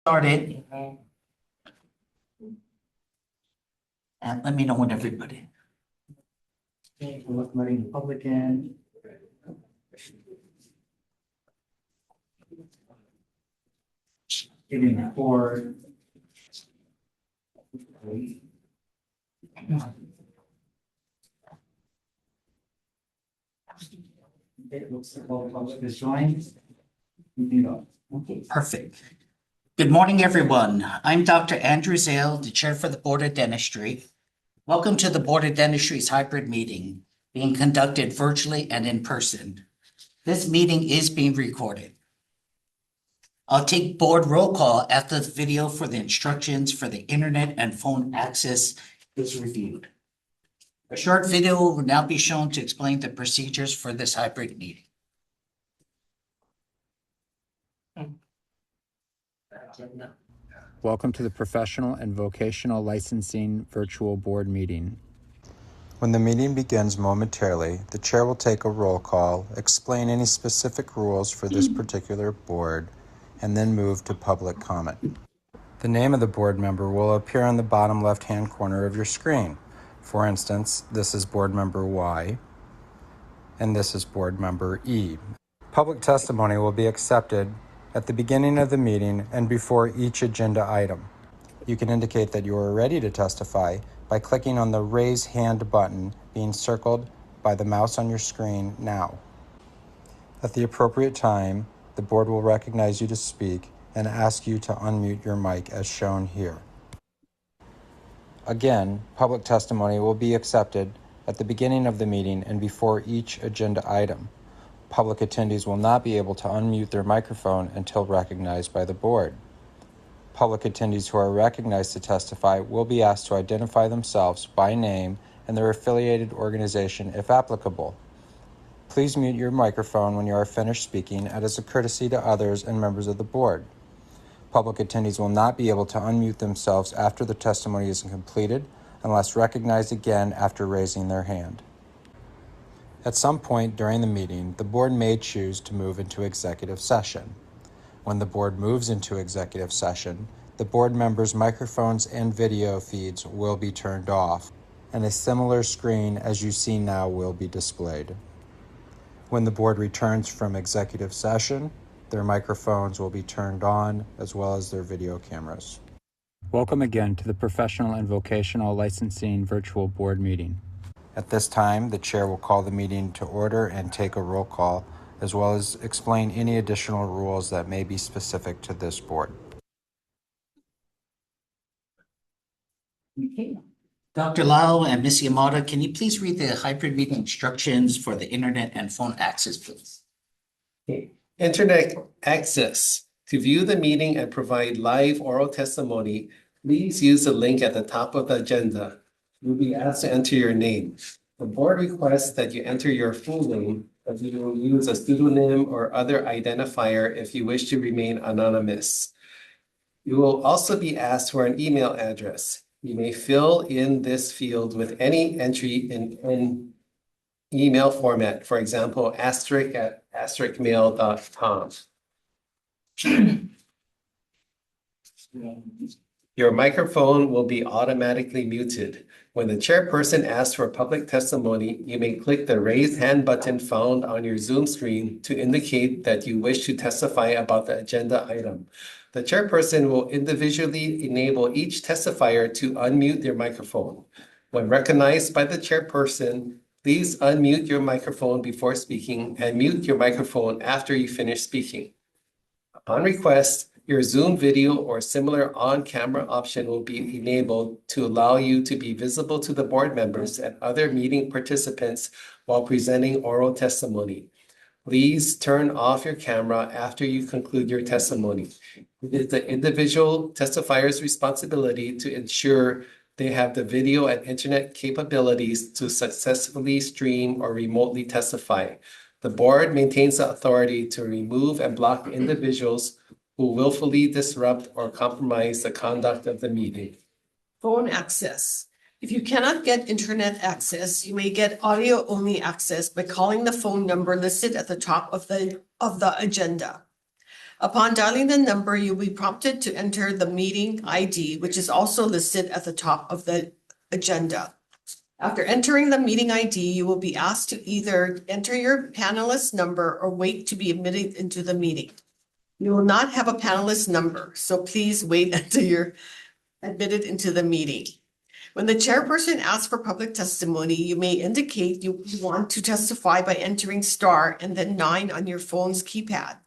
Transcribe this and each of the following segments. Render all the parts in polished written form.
Started. And let me know when everybody. Okay, we're letting the public in. Getting the board. It looks like all the public is joined. Okay, perfect. Good morning, everyone. I'm Dr. Andrew Zale, the Chair for the Board of Dentistry. Welcome to the Board of Dentistry's hybrid meeting, being conducted virtually and in person. This meeting is being recorded. I'll take board roll call after the video for the instructions for the internet and phone access is reviewed. A short video will now be shown to explain the procedures for this hybrid meeting. Welcome to the Professional and Vocational Licensing Virtual Board Meeting. When the meeting begins momentarily, the chair will take a roll call, explain any specific rules for this particular board, and then move to public comment. The name of the board member will appear on the bottom left-hand corner of your screen. For instance, this is board member Y, and this is board member E. Public testimony will be accepted at the beginning of the meeting and before each agenda item. You can indicate that you are ready to testify by clicking on the Raise Hand button being circled by the mouse on your screen now. At the appropriate time, the board will recognize you to speak and ask you to unmute your mic as shown here. Again, public testimony will be accepted at the beginning of the meeting and before each agenda item. Public attendees will not be able to unmute their microphone until recognized by the board. Public attendees who are recognized to testify will be asked to identify themselves by name and their affiliated organization if applicable. Please mute your microphone when you are finished speaking as a courtesy to others and members of the board. Public attendees will not be able to unmute themselves after the testimony is completed unless recognized again after raising their hand. At some point during the meeting, the board may choose to move into executive session. When the board moves into executive session, the board members' microphones and video feeds will be turned off, and a similar screen as you see now will be displayed. When the board returns from executive session, their microphones will be turned on as well as their video cameras. Welcome again to the Professional and Vocational Licensing Virtual Board Meeting. At this time, the chair will call the meeting to order and take a roll call, as well as explain any additional rules that may be specific to this board. Okay. Dr. Lau and Ms. Yamada, can you please read the hybrid meeting instructions for the internet and phone access, please? Okay. Internet access. To view the meeting and provide live oral testimony, please use the link at the top of the agenda. You'll be asked to enter your name. The board requests that you enter your full name, but you will use a pseudonym or other identifier if you wish to remain anonymous. You will also be asked for an email address. You may fill in this field with any entry in email format, for example, *@mail.com. Your microphone will be automatically muted. When the chairperson asks for public testimony, you may click the raise hand button found on your Zoom screen to indicate that you wish to testify about the agenda item. The chairperson will individually enable each testifier to unmute their microphone. When recognized by the chairperson, please unmute your microphone before speaking and mute your microphone after you finish speaking. Upon request, your Zoom video or similar on-camera option will be enabled to allow you to be visible to the board members and other meeting participants while presenting oral testimony. Please turn off your camera after you conclude your testimony. It is the individual testifier's responsibility to ensure they have the video and internet capabilities to successfully stream or remotely testify. The board maintains the authority to remove and block individuals who willfully disrupt or compromise the conduct of the meeting. Phone access. If you cannot get internet access, you may get audio-only access by calling the phone number listed at the top of the agenda. Upon dialing the number, you'll be prompted to enter the meeting ID, which is also listed at the top of the agenda. After entering the meeting ID, you will be asked to either enter your panelist number or wait to be admitted into the meeting. You will not have a panelist number, so please wait until you're admitted into the meeting. When the chairperson asks for public testimony, you may indicate you want to testify by entering star and then 9 on your phone's keypad.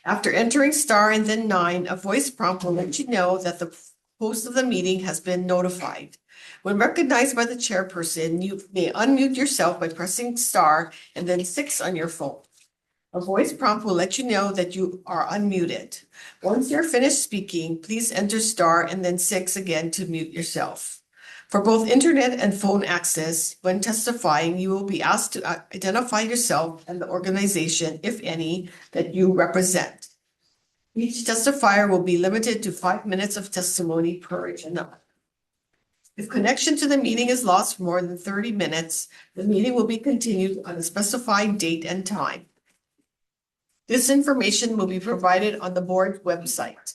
After entering star and then 9, a voice prompt will let you know that the host of the meeting has been notified. When recognized by the chairperson, you may unmute yourself by pressing star and then 6 on your phone. A voice prompt will let you know that you are unmuted. Once you're finished speaking, please enter star and then 6 again to mute yourself. For both internet and phone access, when testifying, you will be asked to identify yourself and the organization, if any, that you represent. Each testifier will be limited to 5 minutes of testimony per agenda. If connection to the meeting is lost for more than 30 minutes, the meeting will be continued on a specified date and time. This information will be provided on the board website.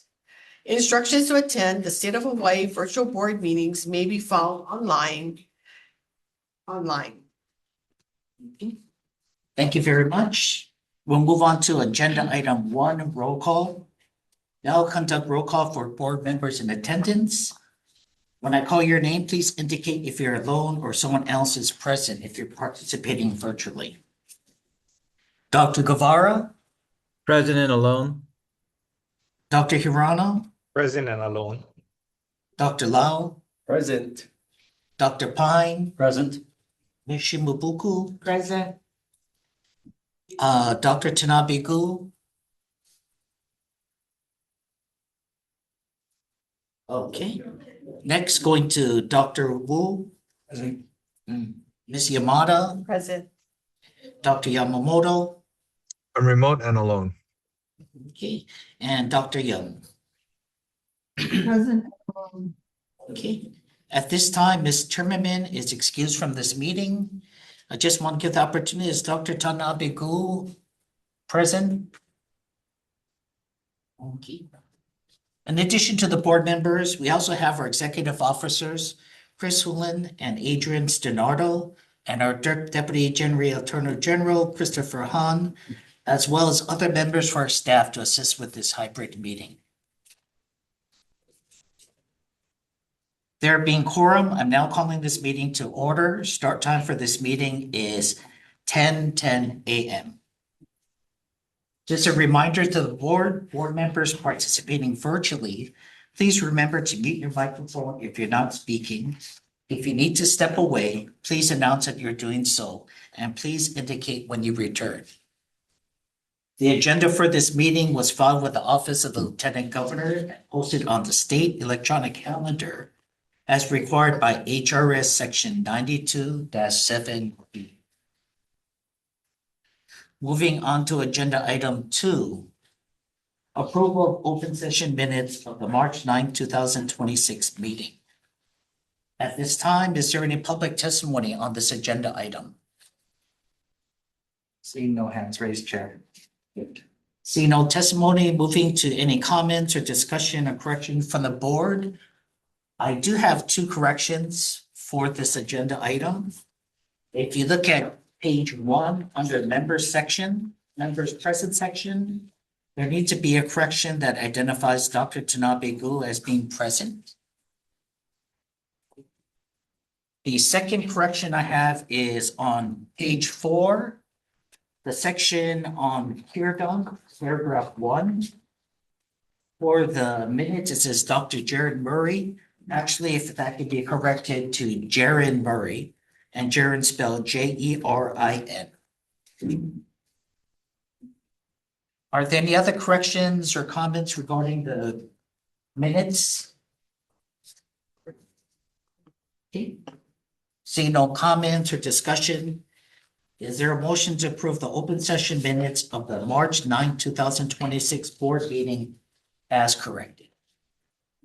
Instructions to attend the State of Hawaii virtual board meetings may be found online. Thank you very much. We'll move on to agenda item 1, roll call. Now I'll conduct roll call for board members in attendance. When I call your name, please indicate if you're alone or someone else is present if you're participating virtually. Dr. Guevara, President alone. Dr. Hirano, Present and alone. Dr. Lau, Present. Dr. Pine, Present. Ms. Shimabuku. Present. Dr. Tanabe Gu. Okay. Next, going to Dr. Wu. Present. Ms. Yamada, Present. Dr. Yamamoto, I'm remote and alone. okay, and Dr. Young. Present. Okay, at this time, Ms. Timmerman is excused from this meeting. I just want to give the opportunity, is Dr. Tanabe Gu present? Okay. In addition to the board members, we also have our executive officers, Chris Hulen and Adrian Stenardo, and our Deputy General Attorney General, Christopher Hahn, as well as other members for our staff to assist with this hybrid meeting. There being quorum, I'm now calling this meeting to order. Start time for this meeting is 10:10 a.m. Just a reminder to the board members participating virtually, please remember to mute your microphone if you're not speaking. If you need to step away, please announce that you're doing so, and please indicate when you return. The agenda for this meeting was filed with the Office of the Lieutenant Governor and posted on the state electronic calendar as required by HRS Section 92-7B. Moving on to agenda item 2, approval of open session minutes of the March 9, 2026 meeting. At this time, is there any public testimony on this agenda item? Seeing no hands raised, Chair. Seeing no testimony, moving to any comments or discussion or correction from the board. I do have 2 corrections for this agenda item. If you look at page 1 under members section, members present section, there needs to be a correction that identifies Dr. Tanabe Gu as being present. The second correction I have is on page 4, the section on Kirdunk, paragraph 1. For the minutes, it says Dr. Jared Murray. Actually, if that could be corrected to Jaron Murray, and Jaron spelled Jerin. Are there any other corrections or comments regarding the minutes? Okay. Seeing no comments or discussion, is there a motion to approve the open session minutes of the March 9, 2026 board meeting as corrected?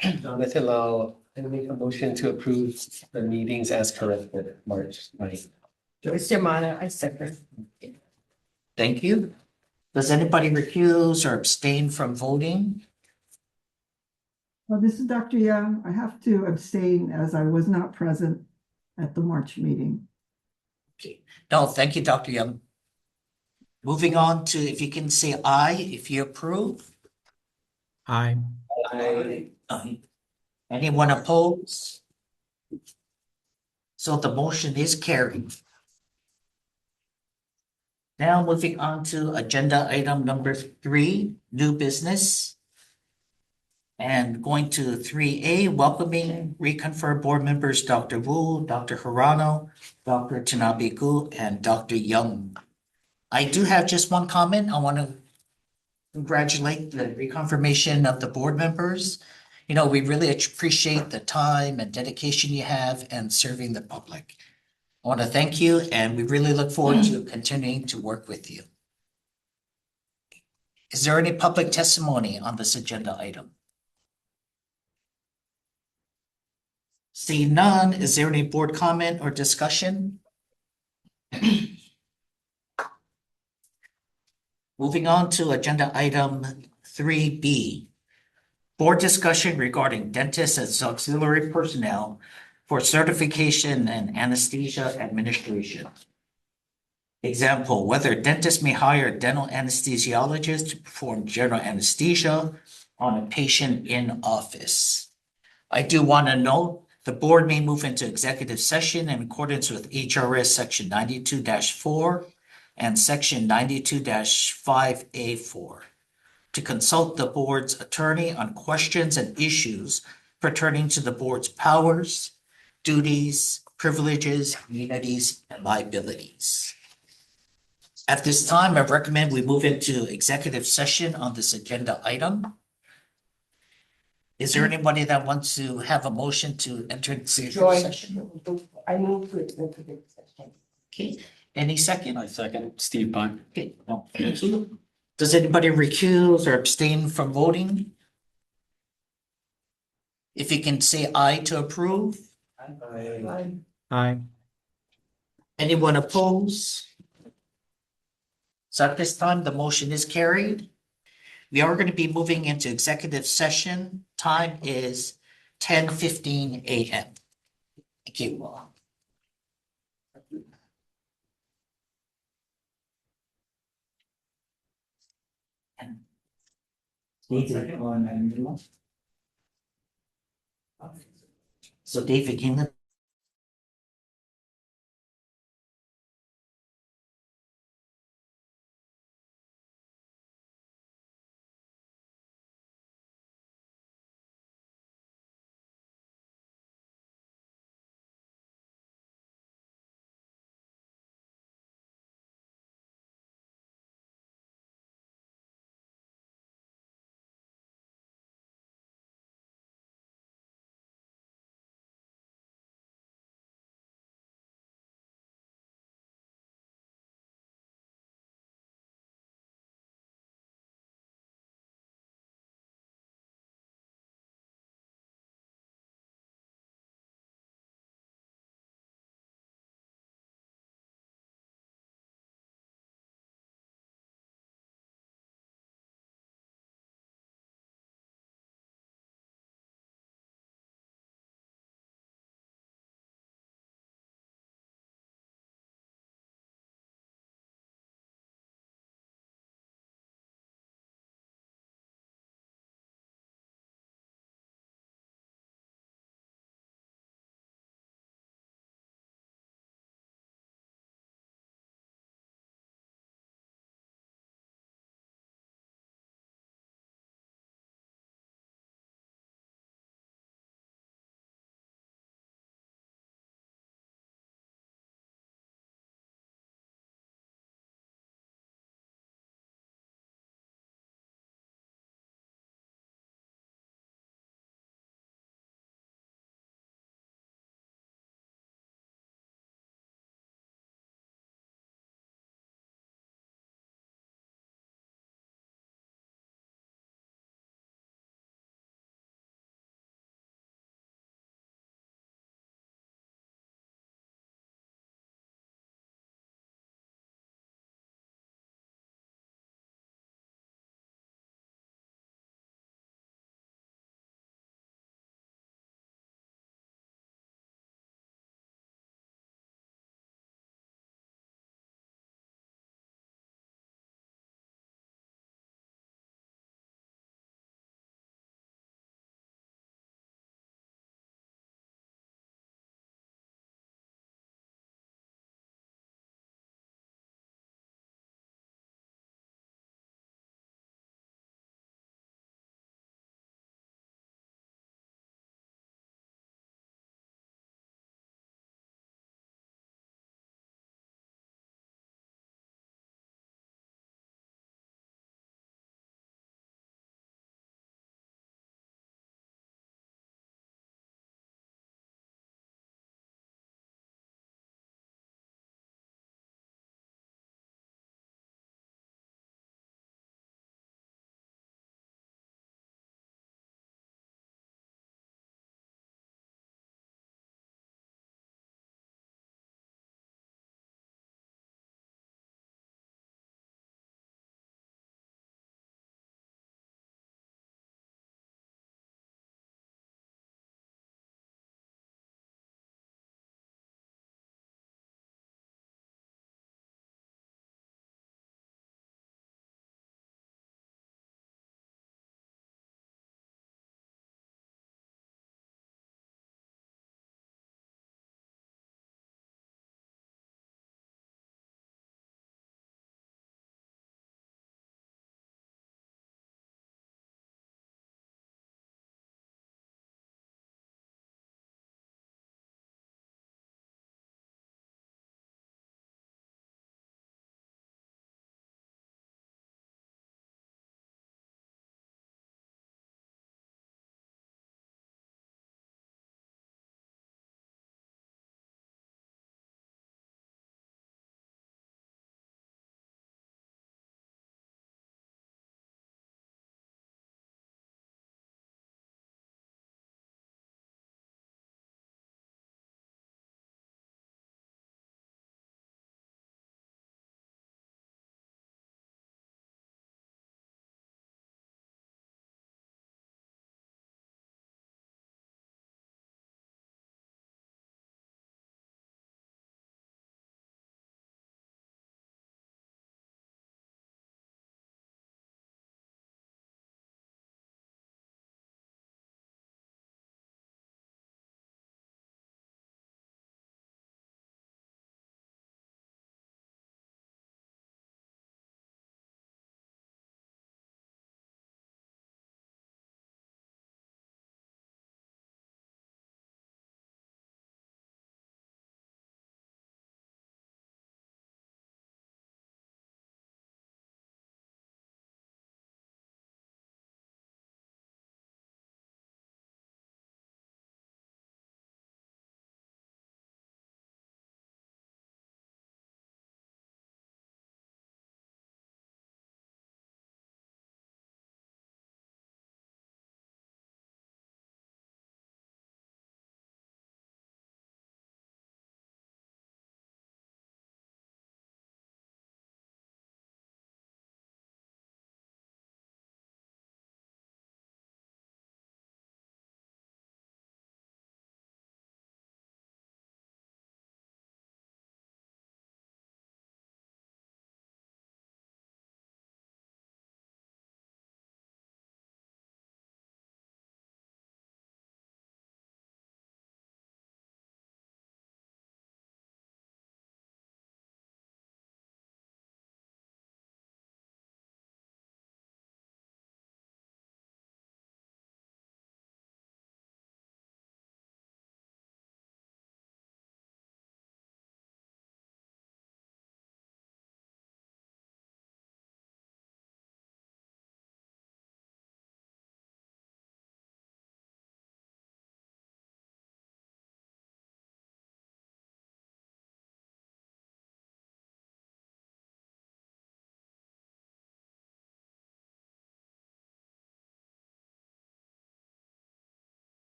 Jonathan Lau, I make a motion to approve the meetings as corrected, March 9th. Joyce Yamada, I second. Thank you. Does anybody recuse or abstain from voting? Well, this is Dr. Young. I have to abstain as I was not present at the March meeting. Okay, no, thank you, Dr. Young. Moving on to, if you can say aye, if you approve. Aye. Aye. Anyone opposed? So the motion is carried. Now moving on to agenda item number 3, new business. And going to 3A, welcoming reconfirmed board members Dr. Wu, Dr. Hirano, Dr. Tanabe Gu, and Dr. Young. I do have just one comment. I want to congratulate the reconfirmation of the board members. You know, we really appreciate the time and dedication you have and serving the public. I want to thank you, and we really look forward to continuing to work with you. Is there any public testimony on this agenda item? Seeing none, is there any board comment or discussion? Moving on to agenda item 3B. Board discussion regarding dentists as auxiliary personnel for certification and anesthesia administration. Example, whether dentists may hire a dental anesthesiologist to perform general anesthesia on a patient in office. I do want to note the board may move into executive session in accordance with HRS section 92-4 and section 92-5A4 to consult the board's attorney on questions and issues pertaining to the board's powers, duties, privileges, immunities, and liabilities. At this time, I recommend we move into executive session on this agenda item. Is there anybody that wants to have a motion to enter into executive session? I move to executive session. Okay, any second? I second. Steve Pine. Okay, no, thank you. Does anybody recuse or abstain from voting? If you can say aye to approve. Aye. Anyone oppose? So at this time, the motion is carried. We are going to be moving into executive session. Time is 10:15 a.m. Thank you. So David, can you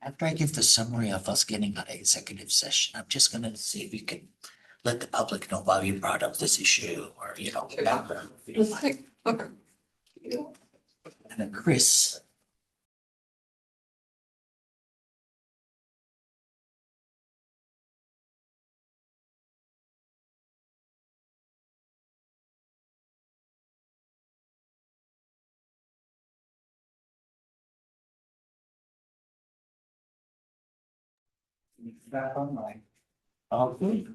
After I give the summary of us getting out of executive session, I'm just gonna see if we can let the public know why we brought up this issue or, background. If you don't mind. Okay. And then Chris. Back online. Okay.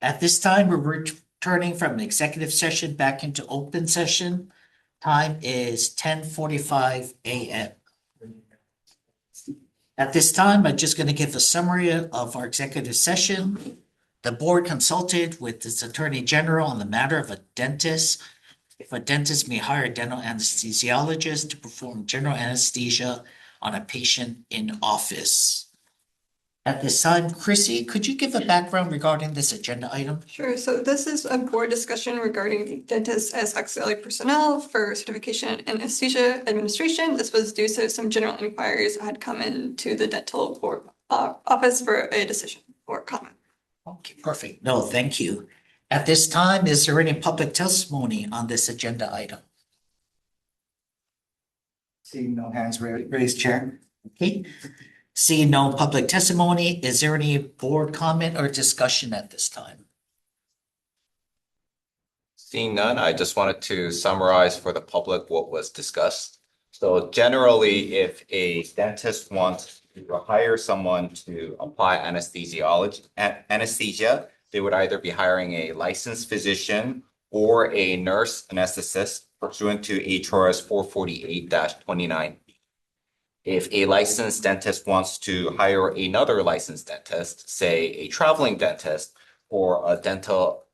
At this time, we're returning from an executive session back into open session. Time is 10:45 a.m. At this time, I'm just going to give a summary of our executive session. The board consulted with its attorney general on the matter of a dentist. If a dentist may hire a dental anesthesiologist to perform general anesthesia on a patient in office. At this time, Chrissy, could you give a background regarding this agenda item? Sure. So this is a board discussion regarding dentists as auxiliary personnel for certification in anesthesia administration. This was due to some general inquiries that had come into the dental board office for a decision or comment. Okay, perfect. No, thank you. At this time, is there any public testimony on this agenda item? Seeing no hands raised, Chair. Okay. Seeing no public testimony, is there any board comment or discussion at this time? Seeing none, I just wanted to summarize for the public what was discussed. So generally, if a dentist wants to hire someone to apply anesthesia, they would either be hiring a licensed physician or a nurse anesthetist pursuant to HRS 448-29. If a licensed dentist wants to hire another licensed dentist, say a traveling dentist or a dental,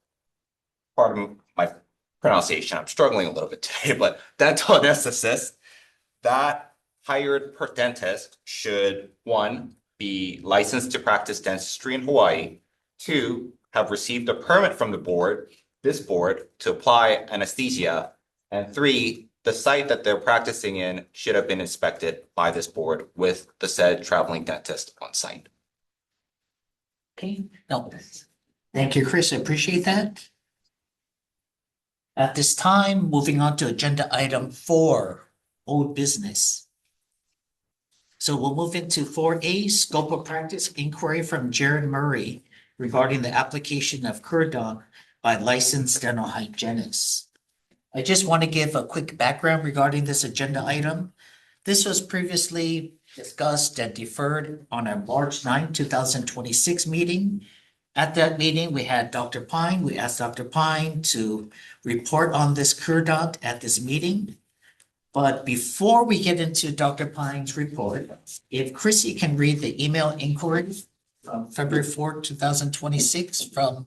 pardon my pronunciation, I'm struggling a little bit today, but dental anesthetist, that hired per dentist should, one, be licensed to practice dentistry in Hawaii, two, have received a permit from this board to apply anesthesia, and three, the site that they're practicing in should have been inspected by this board with the said traveling dentist on site. Okay, no. Thank you, Chris. I appreciate that. At this time, moving on to agenda item 4, old business. So we'll move into 4A, scope of practice inquiry from Jared Murray regarding the application of Curadoc by licensed dental hygienists. I just want to give a quick background regarding this agenda item. This was previously discussed and deferred on our March 9, 2026 meeting. At that meeting, we had Dr. Pine. We asked Dr. Pine to report on this Curadoc at this meeting. But before we get into Dr. Pine's report, if Chrissy can read the email inquiry from February 4, 2026 from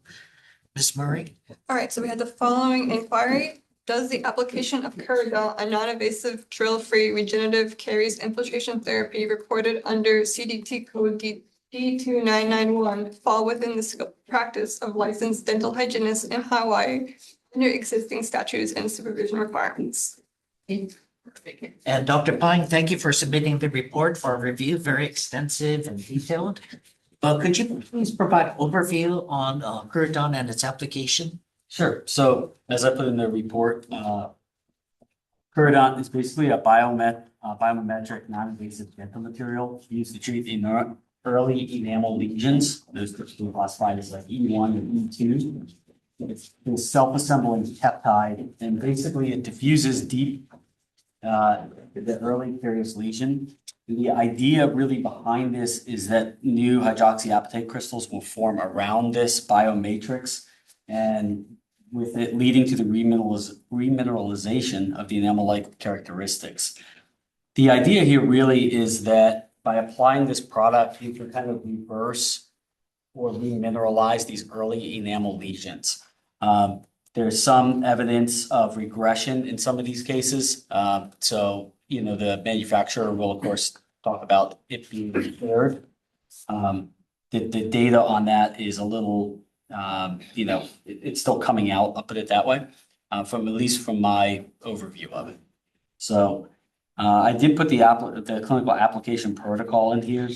Ms. Murray. All right, so we had the following inquiry. Does the application of Curadoc, a non-invasive drill-free regenerative caries infiltration therapy reported under CDT code D2991 fall within the scope of practice of licensed dental hygienists in Hawaii under existing statutes and supervision requirements? And Dr. Pine, thank you for submitting the report for review, very extensive and detailed. But could you please provide overview on Curadoc and its application? Sure. So as I put in the report, Curadoc is basically a biometric non-invasive dental material used to treat early enamel lesions. Those typically classified as like E1 and E2. It's a self-assembling peptide, and basically it diffuses deep the early carious lesion. The idea really behind this is that new hydroxyapatite crystals will form around this biomatrix, and with it leading to the remineralization of the enamel-like characteristics. The idea here really is that by applying this product, you can kind of reverse or remineralize these early enamel lesions. There's some evidence of regression in some of these cases. So, the manufacturer will, of course, talk about it being repaired. The data on that is a little, it's still coming out, I'll put it that way, from at least from my overview of it. So I did put the clinical application protocol in here.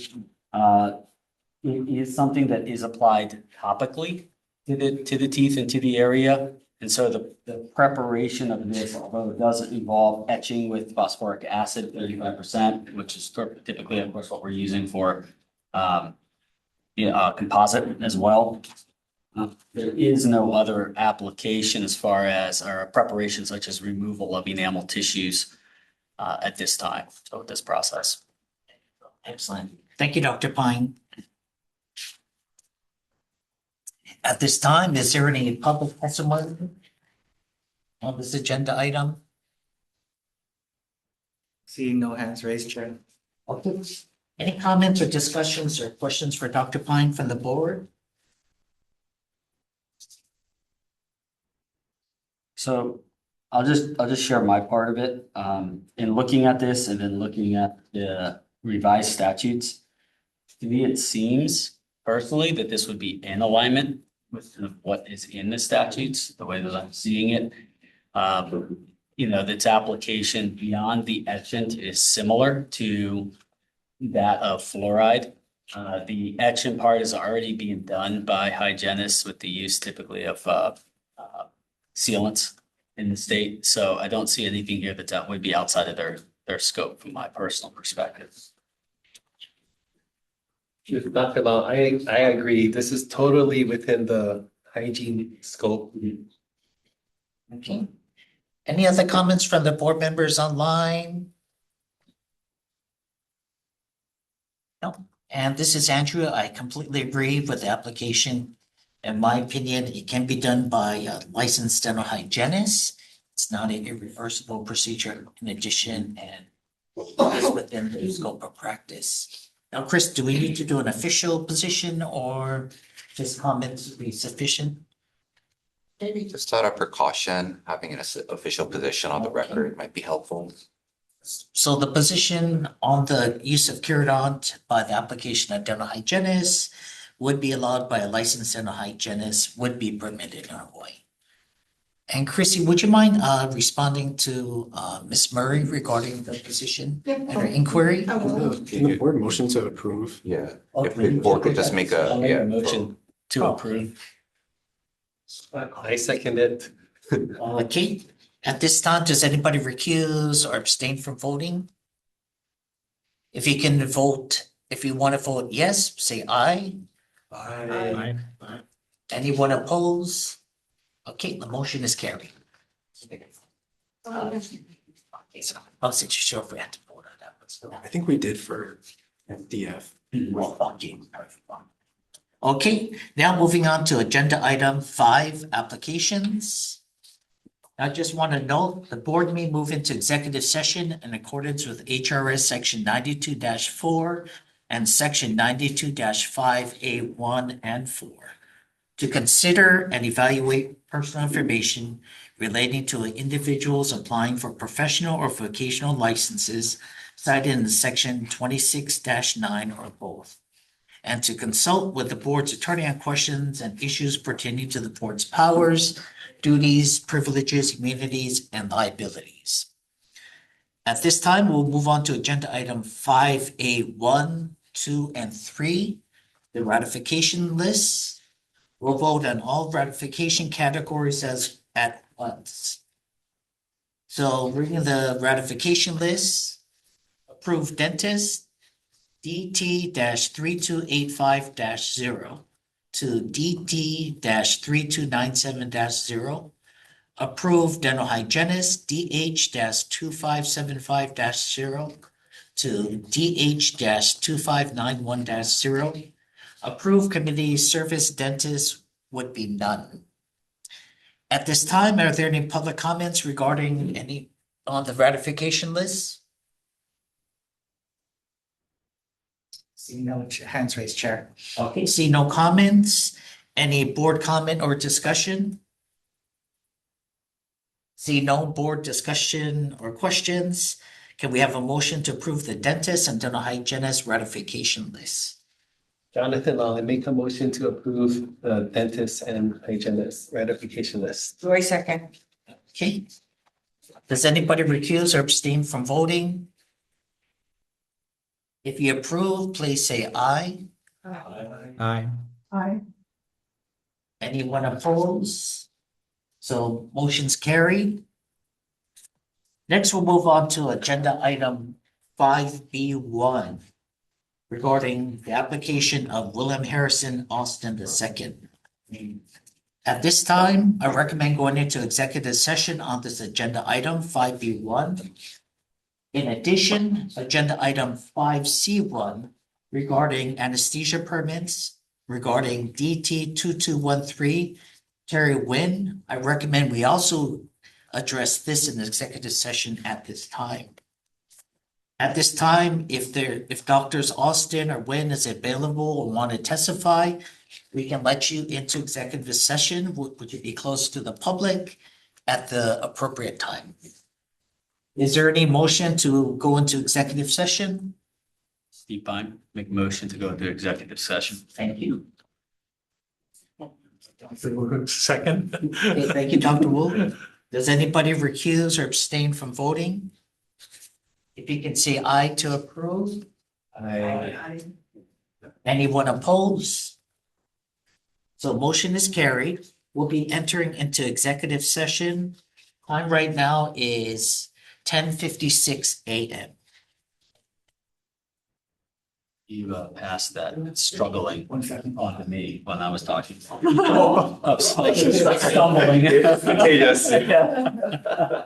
It is something that is applied topically to the teeth and to the area. And so the preparation of this, although it doesn't involve etching with phosphoric acid, 35%, which is typically, of course, what we're using for composite as well. There is no other application as far as our preparation such as removal of enamel tissues at this time, so this process. Excellent. Thank you, Dr. Pine. At this time, is there any public testimony on this agenda item? Seeing no hands raised, Chair. Okay. Any comments or discussions or questions for Dr. Pine from the board? So I'll just share my part of it. In looking at this and then looking at the revised statutes, to me, it seems personally that this would be in alignment with what is in the statutes, the way that I'm seeing it. Its application beyond the etchant is similar to that of fluoride. The etchant part is already being done by hygienists with the use typically of sealants in the state. So I don't see anything here that would be outside of their scope from my personal perspective. Dr. Lau, I agree. This is totally within the hygiene scope. Okay. Any other comments from the board members online? No. And this is Andrew. I completely agree with the application. In my opinion, it can be done by a licensed dental hygienist. It's not an irreversible procedure in addition, and is within the scope of practice. Now, Chris, do we need to do an official position or just comments would be sufficient? Maybe just out of precaution, having an official position on the record might be helpful. So the position on the use of Curodont by the application of dental hygienist would be allowed by a licensed dental hygienist, would be permitted in Hawaii. And Chrissy, would you mind responding to Ms. Murray regarding the position and her inquiry? I will. Can the board motion to approve? Yeah, if the board could just make I'll make a a motion to approve. I second it. Okay, at this time, does anybody recuse or abstain from voting? If you can vote, if you want to vote yes, say aye. Aye. Anyone oppose? Okay, the motion is carried. Okay, so I wasn't sure if we had to vote on that, but still. I think we did for DF. Well, okay, perfect. Okay, now moving on to agenda item 5, applications. I just want to note, the board may move into executive session in accordance with HRS section 92-4 and section 92-5A1 and 4 to consider and evaluate personal information relating to individuals applying for professional or vocational licenses cited in section 26-9 or both, and to consult with the board's attorney on questions and issues pertaining to the board's powers, duties, privileges, immunities, and liabilities. At this time, we'll move on to agenda item 5A1, 2, and 3, the ratification list. We'll vote on all ratification categories at once. So reading the ratification list, approved dentist, DT-3285-0 to DT-3297-0. Approved dental hygienist, DH-2575-0 to DH-2591-0. Approved community service dentist would be none. At this time, are there any public comments regarding any on the ratification list? See no hands raised, Chair. Okay, see no comments. Any board comment or discussion? See no board discussion or questions. Can we have a motion to approve the dentist and dental hygienist ratification list? Jonathan Lau, I make a motion to approve the dentist and hygienist ratification list. Roy second. Okay. Does anybody recuse or abstain from voting? If you approve, please say aye. Aye. Aye. Anyone opposed? So motion's carried. Next, we'll move on to agenda item 5B1 regarding the application of William Harrison Austin II. At this time, I recommend going into executive session on this agenda item 5B1. In addition, agenda item 5C1 regarding anesthesia permits regarding DT 2213 Terry Nguyen, I recommend we also address this in the executive session at this time. At this time, if Doctors Austin or Nguyen is available or want to testify, we can let you into executive session, which would be close to the public at the appropriate time. Is there any motion to go into executive session? Steve Pine, make a motion to go into executive session. Thank you. Second. Okay, thank you, Dr. Wu. Does anybody recuse or abstain from voting? If you can say aye to approve. Anyone opposed? So motion is carried. We'll be entering into executive session. Time right now is 10:56 a.m. You passed that struggling on to me when I was talking. I was like stumbling. Contagious. Yeah.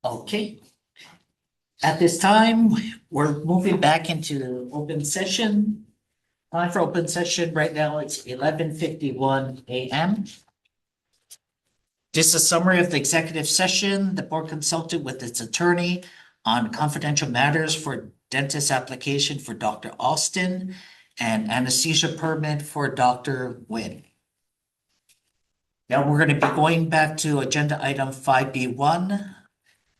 Okay. At this time, we're moving back into open session. Time for open session right now, it's 11:51 a.m. Just a summary of the executive session. The board consulted with its attorney on confidential matters for dentist application for Dr. Austin and anesthesia permit for Dr. Nguyen. Now we're going to be going back to agenda item 5B1.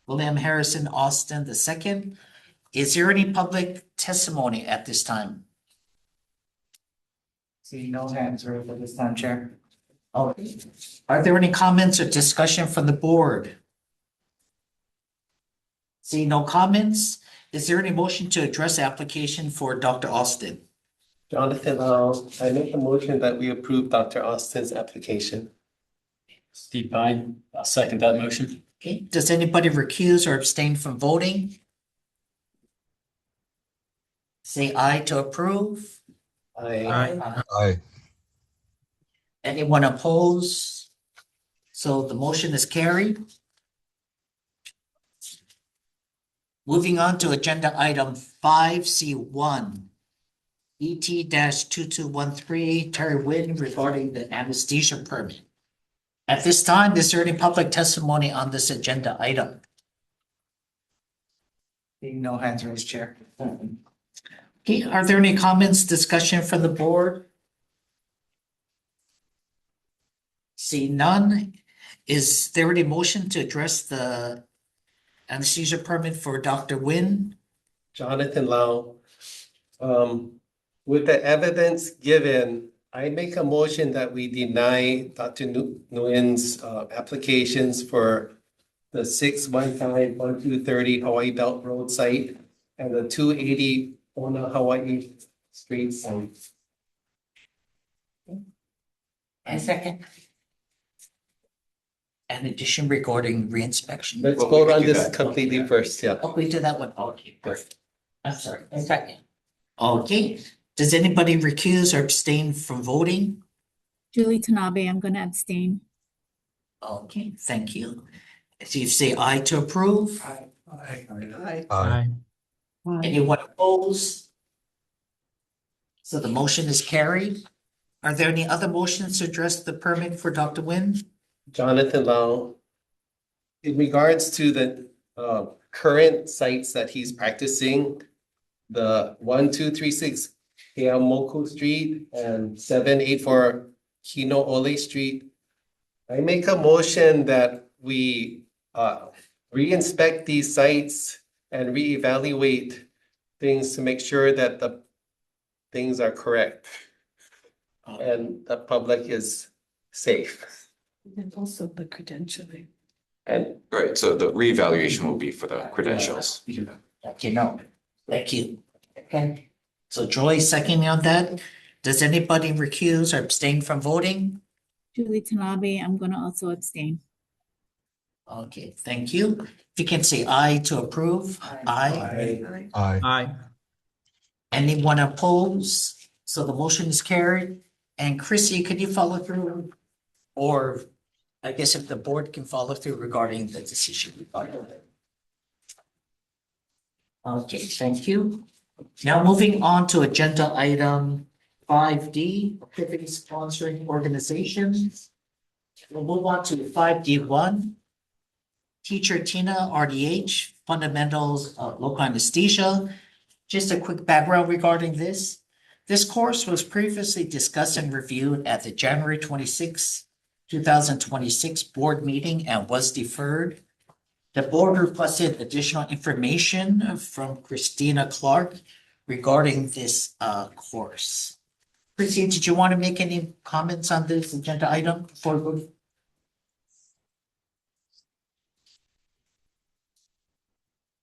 William Harrison Austin II. Is there any public testimony at this time? See no hands raised at this time, Chair. Oh, are there any comments or discussion from the board? See no comments. Is there any motion to address the application for Dr. Austin? Jonathan Lau, I make a motion that we approve Dr. Austin's application. Steve Pine, I'll second that motion. Okay, does anybody recuse or abstain from voting? Say aye to approve. I Anyone opposed? So the motion is carried. Moving on to agenda item 5C1. ET-2213, Terry Nguyen regarding the anesthesia permit. At this time, is there any public testimony on this agenda item? Seeing no hands raised, Chair. Okay, are there any comments, discussion from the board? See none. Is there any motion to address the anesthesia permit for Dr. Nguyen? Jonathan Lau. With the evidence given, I make a motion that we deny Dr. Nguyen's applications for the 615 1230 Hawaii Belt Road site and the 280 Ona Hawaii Street site. And second. An addition regarding reinspection. Let's Well, vote we on can do this that. completely first, yeah. Oh, we did that one. Okay, perfect. I'm sorry. A second. Okay, does anybody recuse or abstain from voting? Julie Tanabe, I'm going to abstain. Okay, thank you. So you say aye to approve? Aye. Anyone opposed? So the motion is carried. Are there any other motions to address the permit for Dr. Nguyen? Jonathan Lau. In regards to the current sites that he's practicing, the 1236 Keamoku Street and 784 Kino Ole Street, I make a motion that we re-inspect these sites and reevaluate things to make sure that the things are correct and the public is safe. And also the credentialing. And Right, so the reevaluation will be for the credentials. Okay, no, thank you. Okay, so Joy seconding on that. Does anybody recuse or abstain from voting? Julie Tanabe, I'm going to also abstain. Okay, thank you. If you can say aye to approve, aye. Aye. Anyone opposed? So the motion is carried. And Chrissy, could you follow through? Or I guess if the board can follow through regarding the decision. Okay, thank you. Now moving on to agenda item 5D, activity sponsoring organizations. We'll move on to 5D1. Teacher Tina, RDH, fundamentals of local anesthesia. Just a quick background regarding this. This course was previously discussed and reviewed at the January 26, 2026 board meeting and was deferred. The board requested additional information from Christina Clark regarding this course. Christine, did you want to make any comments on this agenda item before we go?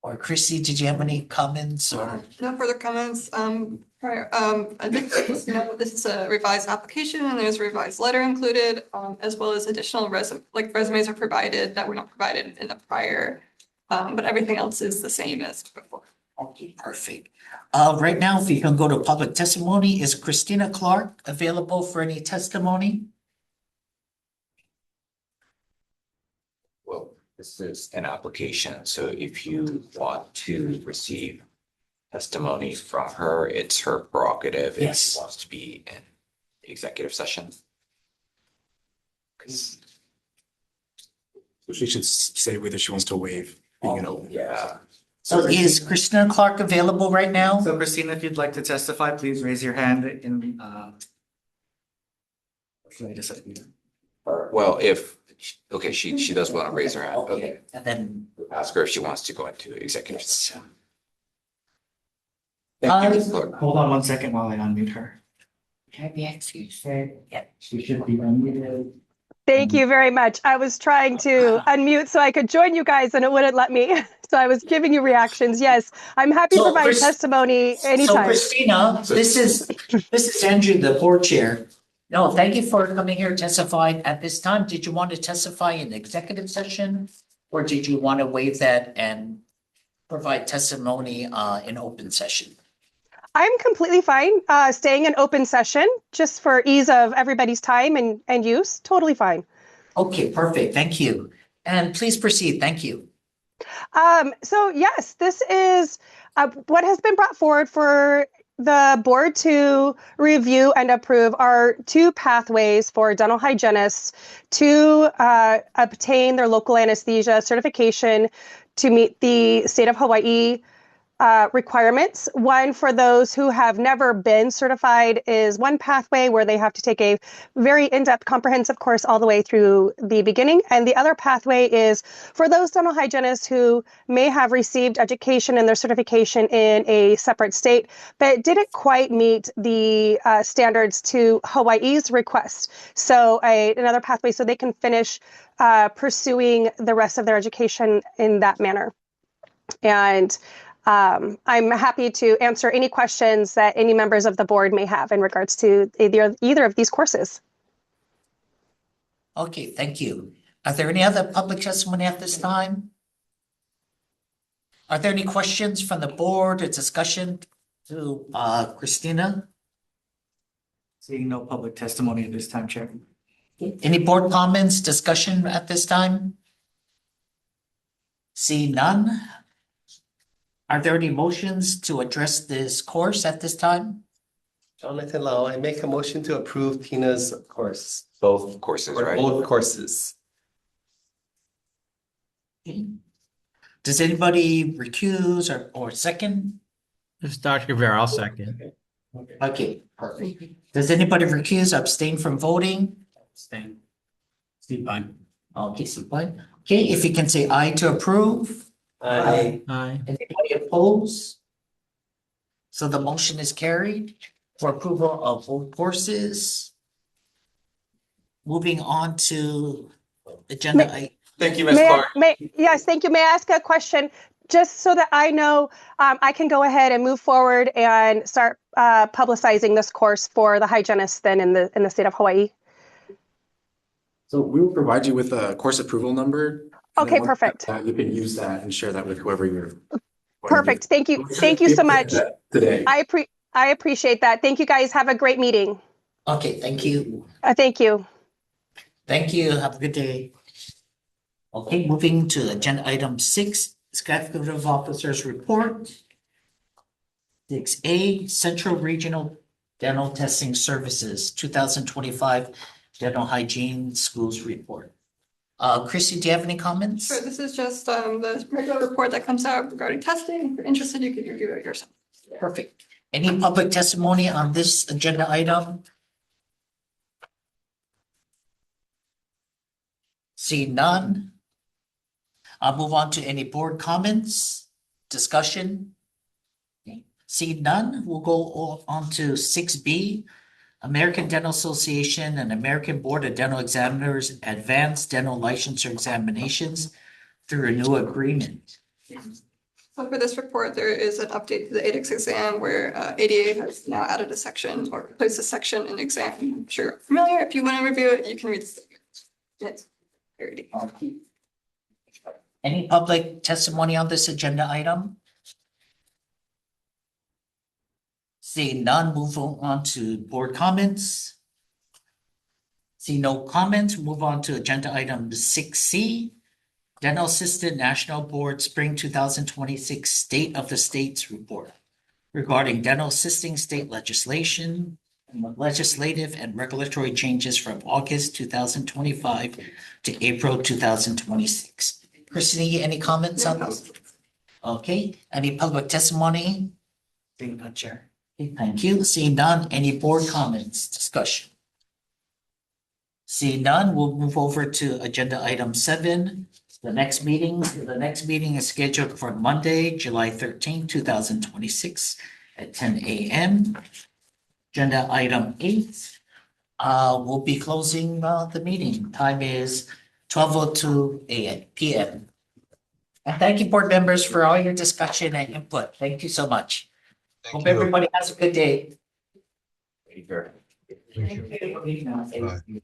Or Chrissy, did you have any comments or? No further comments. I think this is a revised application and there's a revised letter included, as well as additional resumes are provided that were not provided in the prior. But everything else is the same as before. Okay, perfect. Right now, if you can go to public testimony, is Christina Clark available for any testimony? Well, This is an application, so if you want to receive testimony from her, it's her prerogative if Yes. she wants to be in executive session. So she should say whether she wants to waive being an open. Yeah. So is Christina Clark available right now? So Christina, if you'd like to testify, please raise your hand in, should I just, Well, okay, she does want to raise her hand. Okay, and then Ask her if she wants to go into executive session. Um, Thank you, Ms. Clark. hold on one second while I unmute her. can I be excused? Yeah, she should be unmuted. Thank you very much. I was trying to unmute so I could join you guys and it wouldn't let me. So I was giving you reactions. Yes, I'm happy to So, provide testimony So anytime. Christina, this is Andrew, the board chair. No, thank you for coming here testifying at this time. Did you want to testify in executive session? Or did you want to waive that and provide testimony in open session? I'm completely fine staying in open session just for ease of everybody's time and use. Totally fine. Okay, perfect. Thank you. And please proceed. Thank you. So yes, this is what has been brought forward for the board to review and approve are two pathways for dental hygienists to obtain their local anesthesia certification to meet the state of Hawaii requirements. One for those who have never been certified is one pathway where they have to take a very in-depth comprehensive course all the way through the beginning. And the other pathway is for those dental hygienists who may have received education and their certification in a separate state, but didn't quite meet the standards to Hawaii's request. So another pathway so they can finish pursuing the rest of their education in that manner. And I'm happy to answer any questions that any members of the board may have in regards to either of these courses. Okay, thank you. Are there any other public testimony at this time? Are there any questions from the board or discussion to Christina? Seeing no public testimony at this time, Chair. Any board comments, discussion at this time? See none. Are there any motions to address this course at this time? Jonathan Lau, I make a motion to approve Tina's course. Both courses, Or right? both courses. Okay. Does anybody recuse or second? This is Dr. Rivera, I'll second. Okay, perfect. Does anybody recuse, abstain from voting? Staying. Steve, fine. Okay, so fine. Okay, if you can say aye to approve. Aye. Aye. Anybody oppose? So the motion is carried for approval of both courses. Moving on to agenda. Thank you, Ms. Clark. Yes, thank you. May I ask a question? Just so that I know, I can go ahead and move forward and start publicizing this course for the hygienists then in the state of Hawaii. So we will provide you with a course approval number. and Okay, then once perfect. You can use that and share that with whoever you're. Perfect. Thank you. Thank you so much. Today. I appreciate that. Thank you guys. Have a great meeting. Okay, thank you. Thank you. Thank you. Have a good day. Okay, moving to agenda item 6, Executive Officer's Report. 6A, Central Regional Dental Testing Services, 2025 Dental Hygiene Schools Report. Chrissy, do you have any comments? Sure, this is just the regular report that comes out regarding testing. If you're interested, you can review it yourself. Perfect. Any public testimony on this agenda item? See none. I'll move on to any board comments, discussion. Okay. See none, we'll go on to 6B, American Dental Association and American Board of Dental Examiners Advanced Dental Licensure Examinations through a new agreement. So for this report, there is an update to the ADEX exam where ADA has now added a section or replaced a section in exam. I'm sure you're familiar. If you want to review it, you can read it. Okay. Any public testimony on this agenda item? Seeing none, move on to board comments. See no comments, move on to agenda item 6C. Dental Assistant National Board Spring 2026 State of the States Report regarding dental assisting state legislation, legislative and regulatory changes from August 2025 to April 2026. Christine, any comments on this? Okay, any public testimony? Seeing none, Chair. Okay, thank you. Seeing none, any board comments, discussion? Seeing none, we'll move over to agenda item 7. The next meeting is scheduled for Monday, July 13, 2026 at 10 a.m. Agenda item 8, we'll be closing the meeting. Time is 12:02 p.m. And thank you, board members, for all your discussion and input. Thank you so much. Hope everybody has a good day. Thank you. Thank you.